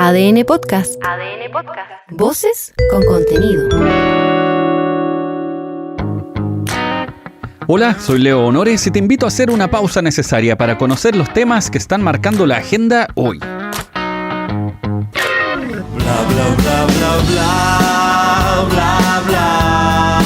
ADN Podcast. ADN Podcast. Voces con contenido. Hola, soy Leo Honores y te invito a hacer una pausa necesaria para conocer los temas que están marcando la agenda hoy. Bla bla bla bla bla bla bla.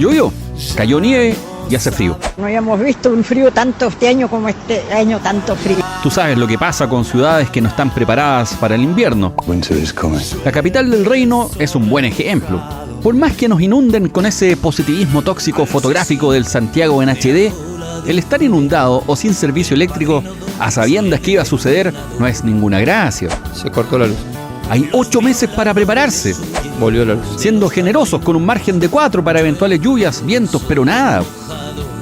Llovió, cayó nieve y hace frío. No habíamos visto un frío tanto este año como este año, tanto frío. Tú sabes lo que pasa con ciudades que no están preparadas para el invierno. Winter is coming. La capital del reino es un buen ejemplo. Por más que nos inunden con ese positivismo tóxico fotográfico del Santiago en HD, el estar inundado o sin servicio eléctrico a sabiendas que iba a suceder no es ninguna gracia. Se cortó la luz. Hay 8 meses para prepararse, Volvió la luz. siendo generosos con un margen de 4 para eventuales lluvias, vientos, pero nada.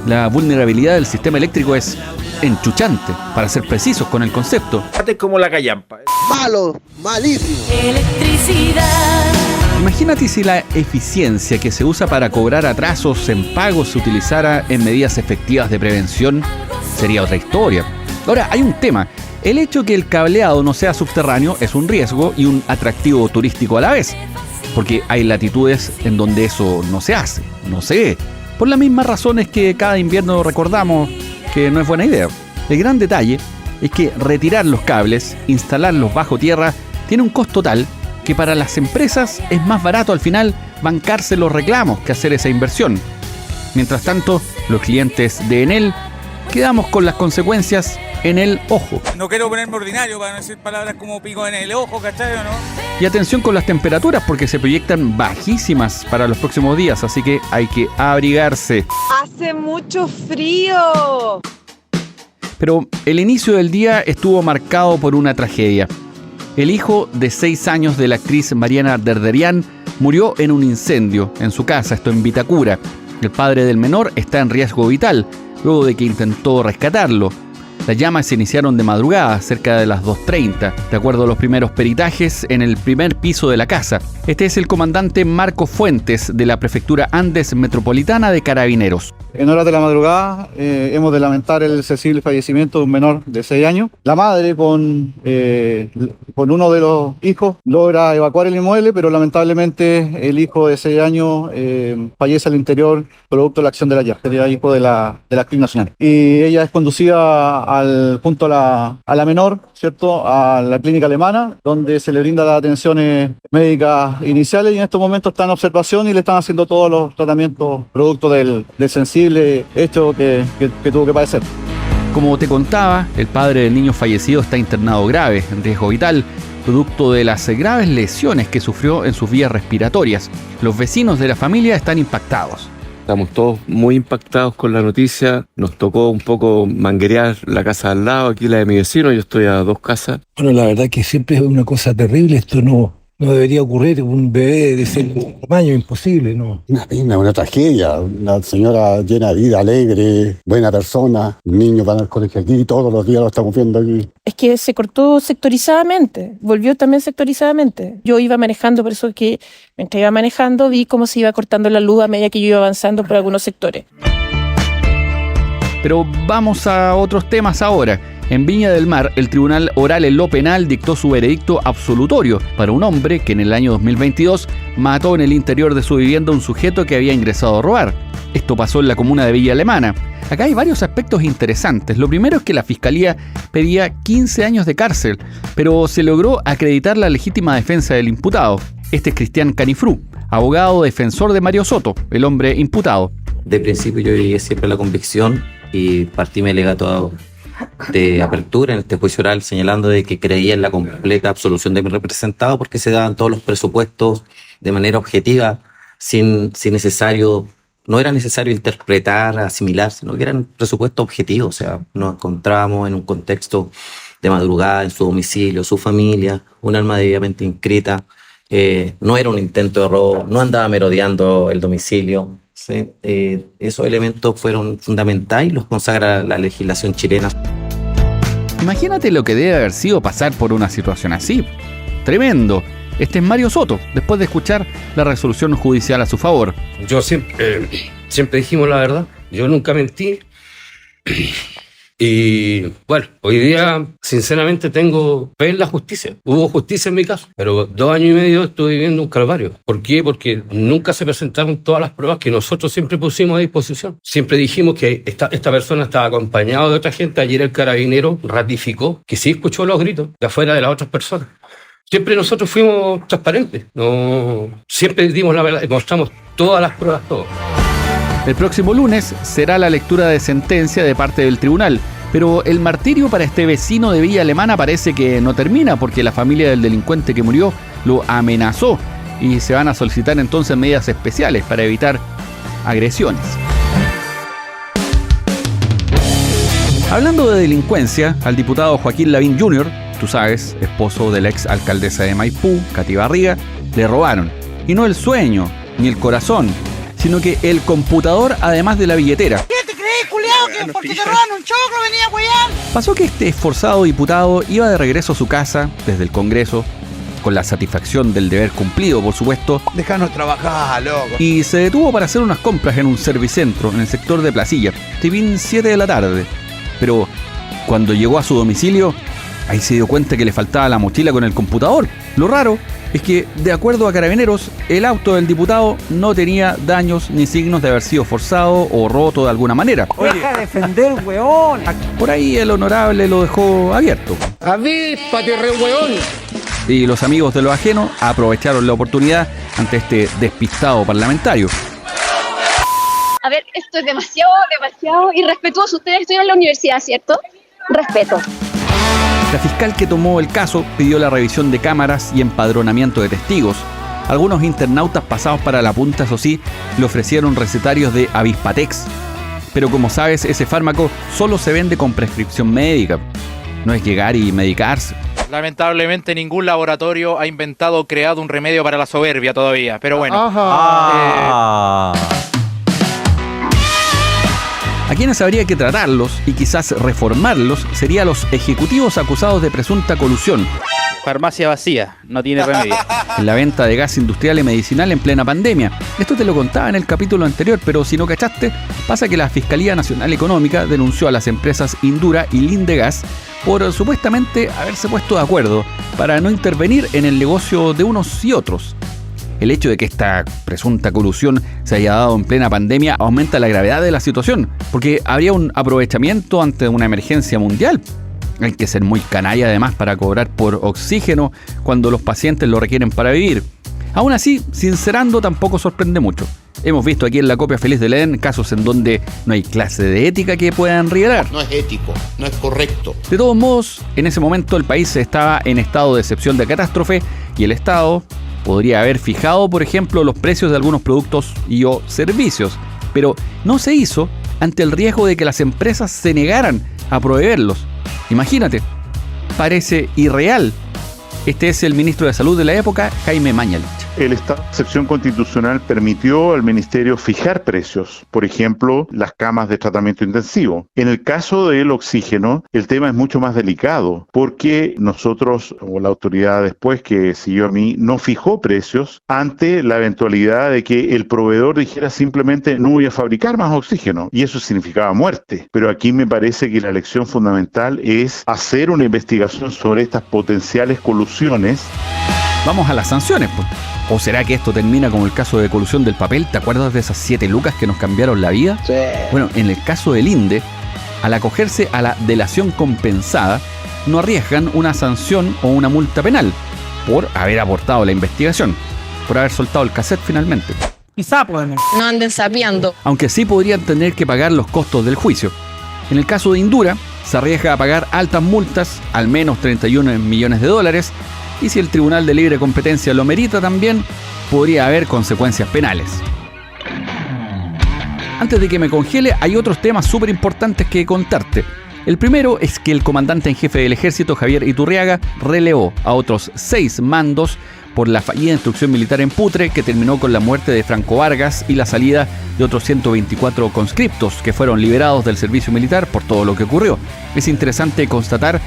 La vulnerabilidad del sistema eléctrico es enchuchante, para ser precisos con el concepto. Como la callampa. Malo, malísimo. Electricidad. Imagínate si la eficiencia que se usa para cobrar atrasos en pagos se utilizara en medidas efectivas de prevención, sería otra historia. Ahora, hay un tema. El hecho que el cableado no sea subterráneo es un riesgo y un atractivo turístico a la vez, porque hay latitudes en donde eso no se hace, no se ve, por las mismas razones que cada invierno recordamos que no es buena idea. El gran detalle es que retirar los cables, instalarlos bajo tierra, tiene un costo tal que para las empresas es más barato al final bancarse los reclamos que hacer esa inversión. Mientras tanto, los clientes de Enel quedamos con las consecuencias en el ojo. No quiero ponerme ordinario para no decir palabras como pico en el ojo, ¿cachai o no? Y atención con las temperaturas porque se proyectan bajísimas para los próximos días, así que hay que abrigarse. Hace mucho frío. Pero el inicio del día estuvo marcado por una tragedia. El hijo de 6 años de la actriz Mariana Derderian murió en un incendio en su casa, esto en Vitacura. El padre del menor está en riesgo vital, luego de que intentó rescatarlo. Las llamas se iniciaron de madrugada, cerca de las 2:30, de acuerdo a los primeros peritajes, en el primer piso de la casa. Este es el comandante Marco Fuentes, de la Prefectura Andes Metropolitana de Carabineros. En horas de la madrugada hemos de lamentar el sensible fallecimiento de un menor de 6 años. La madre con uno de los hijos logra evacuar el inmueble, pero lamentablemente el hijo de 6 años fallece al interior producto de la acción de la llave. Sería hijo de la actriz nacional. Y ella es conducida junto a la menor, ¿cierto?, a la clínica alemana, donde se le brinda las atenciones médicas iniciales y en estos momentos está en observación y le están haciendo todos los tratamientos producto del sensible hecho que tuvo que padecer. Como te contaba, el padre del niño fallecido está internado grave, en riesgo vital, producto de las graves lesiones que sufrió en sus vías respiratorias. Los vecinos de la familia están impactados. Estamos todos muy impactados con la noticia. Nos tocó un poco manguerear la casa al lado, aquí la de mi vecino. Yo estoy a 2 casas. Bueno, la verdad que siempre es una cosa terrible. Esto no debería ocurrir. Un bebé de ese tamaño, imposible, ¿no? Una pena, una tragedia. Una señora llena de vida, alegre, buena persona. Un niño va al colegio aquí, todos los días lo estamos viendo aquí. Es que se cortó sectorizadamente, volvió también sectorizadamente. Yo iba manejando, por eso es que mientras iba manejando vi cómo se iba cortando la luz a medida que yo iba avanzando por algunos sectores. Pero vamos a otros temas ahora. En Viña del Mar, el Tribunal Oral en lo Penal dictó su veredicto absolutorio para un hombre que en el año 2022 mató en el interior de su vivienda a un sujeto que había ingresado a robar. Esto pasó en la comuna de Villa Alemana. Acá hay varios aspectos interesantes. Lo primero es que la Fiscalía pedía 15 años de cárcel, pero se logró acreditar la legítima defensa del imputado. Este es Cristian Canifrú, abogado defensor de Mario Soto, el hombre imputado. De principio yo llegué siempre a la convicción y partí mi alegato de apertura en este juicio oral señalando de que creía en la completa absolución de mi representado porque se daban todos los presupuestos de manera objetiva sin necesario. No era necesario interpretar, asimilar, sino que eran presupuestos objetivos. O sea, nos encontrábamos en un contexto de madrugada en su domicilio, su familia, un arma debidamente inscrita. No era un intento de robo, no andaba merodeando el domicilio. ¿Sí? Esos elementos fueron fundamentales y los consagra la legislación chilena. Imagínate lo que debe haber sido pasar por una situación así. Tremendo. Este es Mario Soto, después de escuchar la resolución judicial a su favor. Yo siempre dijimos la verdad, yo nunca mentí Y bueno, hoy día sinceramente tengo fe en la justicia. Hubo justicia en mi caso, pero 2 años y medio estuve viviendo un calvario. ¿Por qué? Porque nunca se presentaron todas las pruebas que nosotros siempre pusimos a disposición. Siempre dijimos que esta persona estaba acompañada de otra gente. Ayer el carabinero ratificó que sí escuchó los gritos de afuera de las otras personas. Siempre nosotros fuimos transparentes, no, siempre dimos la verdad, mostramos todas las pruebas, todo. El próximo lunes será la lectura de sentencia de parte del tribunal, pero el martirio para este vecino de Villa Alemana parece que no termina porque la familia del delincuente que murió lo amenazó y se van a solicitar entonces medidas especiales para evitar agresiones. Hablando de delincuencia, al diputado Joaquín Lavín Jr., tú sabes, esposo de la ex alcaldesa de Maipú, Katy Barriga, le robaron. Y no el sueño, ni el corazón, sino que el computador además de la billetera. ¿Qué te crees, culiao? Que porque te roban un choclo venía a huear. Pasó que este esforzado diputado iba de regreso a su casa desde el Congreso, con la satisfacción del deber cumplido, por supuesto. Déjanos trabajar, loco. Y se detuvo para hacer unas compras en un servicentro en el sector de Placilla, tipín 7 de la tarde. Pero cuando llegó a su domicilio, ahí se dio cuenta que le faltaba la mochila con el computador. Lo raro es que, de acuerdo a Carabineros, el auto del diputado no tenía daños ni signos de haber sido forzado o roto de alguna manera. Deja de defender, weón. Por ahí el honorable lo dejó abierto. Avíspate, re weón. Y los amigos de lo ajeno aprovecharon la oportunidad ante este despistado parlamentario. A ver, esto es demasiado irrespetuoso. Ustedes estudian en la universidad, ¿cierto? Respeto. La fiscal que tomó el caso pidió la revisión de cámaras y empadronamiento de testigos. Algunos internautas pasados para la punta, eso sí, le ofrecieron recetarios de Avispatex. Pero como sabes, ese fármaco solo se vende con prescripción médica. No es llegar y medicarse. Lamentablemente ningún laboratorio ha inventado o creado un remedio para la soberbia todavía, pero bueno. A quienes habría que tratarlos y quizás reformarlos serían los ejecutivos acusados de presunta colusión. Farmacia vacía, no tiene remedio. En la venta de gas industrial y medicinal en plena pandemia. Esto te lo contaba en el capítulo anterior, pero si no cachaste, pasa que la Fiscalía Nacional Económica denunció a las empresas Indura y Lindegas por supuestamente haberse puesto de acuerdo para no intervenir en el negocio de unos y otros. El hecho de que esta presunta colusión se haya dado en plena pandemia aumenta la gravedad de la situación, porque habría un aprovechamiento ante una emergencia mundial. Hay que ser muy canalla además para cobrar por oxígeno cuando los pacientes lo requieren para vivir. Aún así, sincerando, tampoco sorprende mucho. Hemos visto aquí en la copia feliz del Edén casos en donde no hay clase de ética que puedan rivelar. No es ético, no es correcto. De todos modos, en ese momento el país estaba en estado de excepción de catástrofe y el Estado podría haber fijado, por ejemplo, los precios de algunos productos y o servicios, pero no se hizo ante el riesgo de que las empresas se negaran a proveerlos. Imagínate, parece irreal. Este es el ministro de Salud de la época, Jaime Mañalich. El estado de excepción constitucional permitió al ministerio fijar precios, por ejemplo, las camas de tratamiento intensivo. En el caso del oxígeno, el tema es mucho más delicado, porque nosotros, o la autoridad después que siguió a mí, no fijó precios ante la eventualidad de que el proveedor dijera simplemente no voy a fabricar más oxígeno, y eso significaba muerte. Pero aquí me parece que la lección fundamental es hacer una investigación sobre estas potenciales colusiones. Vamos a las sanciones, pues. ¿O será que esto termina como el caso de colusión del papel? ¿Te acuerdas de esas 7 lucas que nos cambiaron la vida? Sí. Bueno, en el caso del INDE, al acogerse a la delación compensada, no arriesgan una sanción o una multa penal por haber aportado la investigación, por haber soltado el cassette finalmente. Quizá pueden. No anden sapeando. Aunque sí podrían tener que pagar los costos del juicio. En el caso de Indura, se arriesga a pagar altas multas, al menos 31 millones de dólares, y si el Tribunal de Libre Competencia lo merita también, podría haber consecuencias penales. Antes de que me congele, hay otros temas súper importantes que contarte. El primero es que el comandante en jefe del ejército, Javier Iturriaga, relevó a otros 6 mandos por la fallida instrucción militar en Putre, que terminó con la muerte de Franco Vargas y la salida de otros 124 conscriptos que fueron liberados del servicio militar por todo lo que ocurrió. Es interesante constatar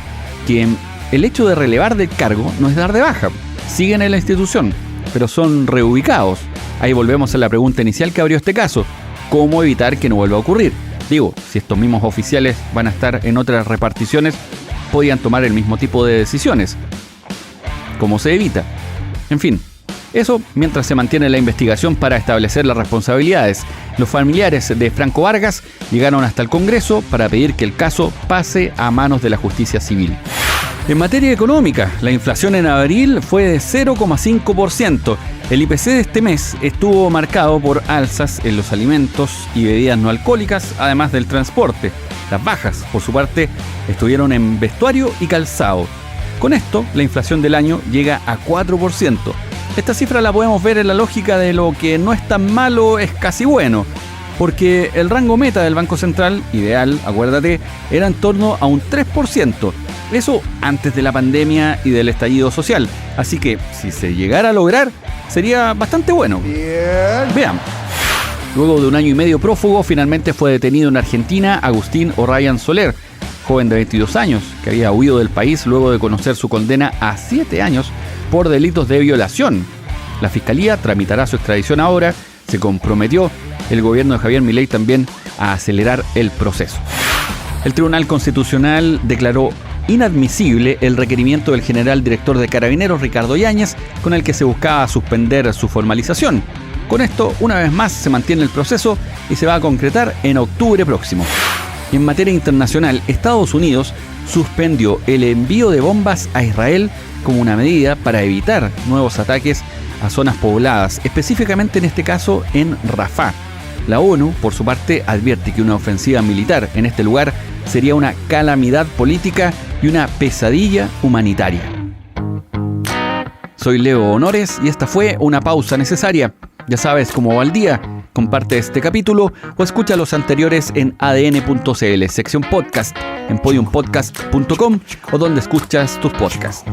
que el hecho de relevar del cargo no es dar de baja. Siguen en la institución, pero son reubicados. Ahí volvemos a la pregunta inicial que abrió este caso. ¿Cómo evitar que no vuelva a ocurrir? Digo, si estos mismos oficiales van a estar en otras reparticiones, podían tomar el mismo tipo de decisiones. ¿Cómo se evita? En fin, eso mientras se mantiene la investigación para establecer las responsabilidades. Los familiares de Franco Vargas llegaron hasta el Congreso para pedir que el caso pase a manos de la justicia civil. En materia económica, la inflación en abril fue de 0,5%. El IPC de este mes estuvo marcado por alzas en los alimentos y bebidas no alcohólicas, además del transporte. Las bajas, por su parte, estuvieron en vestuario y calzado. Con esto, la inflación del año llega a 4%. Esta cifra la podemos ver en la lógica de lo que no es tan malo es casi bueno, porque el rango meta del Banco Central, ideal, acuérdate, era en torno a un 3%. Eso antes de la pandemia y del estallido social. Así que, si se llegara a lograr, sería bastante bueno. Veamos. Luego de un año y medio prófugo, finalmente fue detenido en Argentina Agustín O'Ryan Soler, joven de 22 años, que había huido del país luego de conocer su condena a 7 años por delitos de violación. La Fiscalía tramitará su extradición ahora. Se comprometió el gobierno de Javier Milei también a acelerar el proceso. El Tribunal Constitucional declaró inadmisible el requerimiento del general director de Carabineros, Ricardo Yáñez, con el que se buscaba suspender su formalización. Con esto, una vez más, se mantiene el proceso y se va a concretar en octubre próximo. En materia internacional, Estados Unidos suspendió el envío de bombas a Israel como una medida para evitar nuevos ataques a zonas pobladas, específicamente en este caso en Rafah. La ONU, por su parte, advierte que una ofensiva militar en este lugar sería una calamidad política y una pesadilla humanitaria. Soy Leo Honores y esta fue una pausa necesaria. Ya sabes cómo va el día. Comparte este capítulo o escucha los anteriores en adn.cl, sección podcast, en podiumpodcast.com o donde escuchas tus podcasts.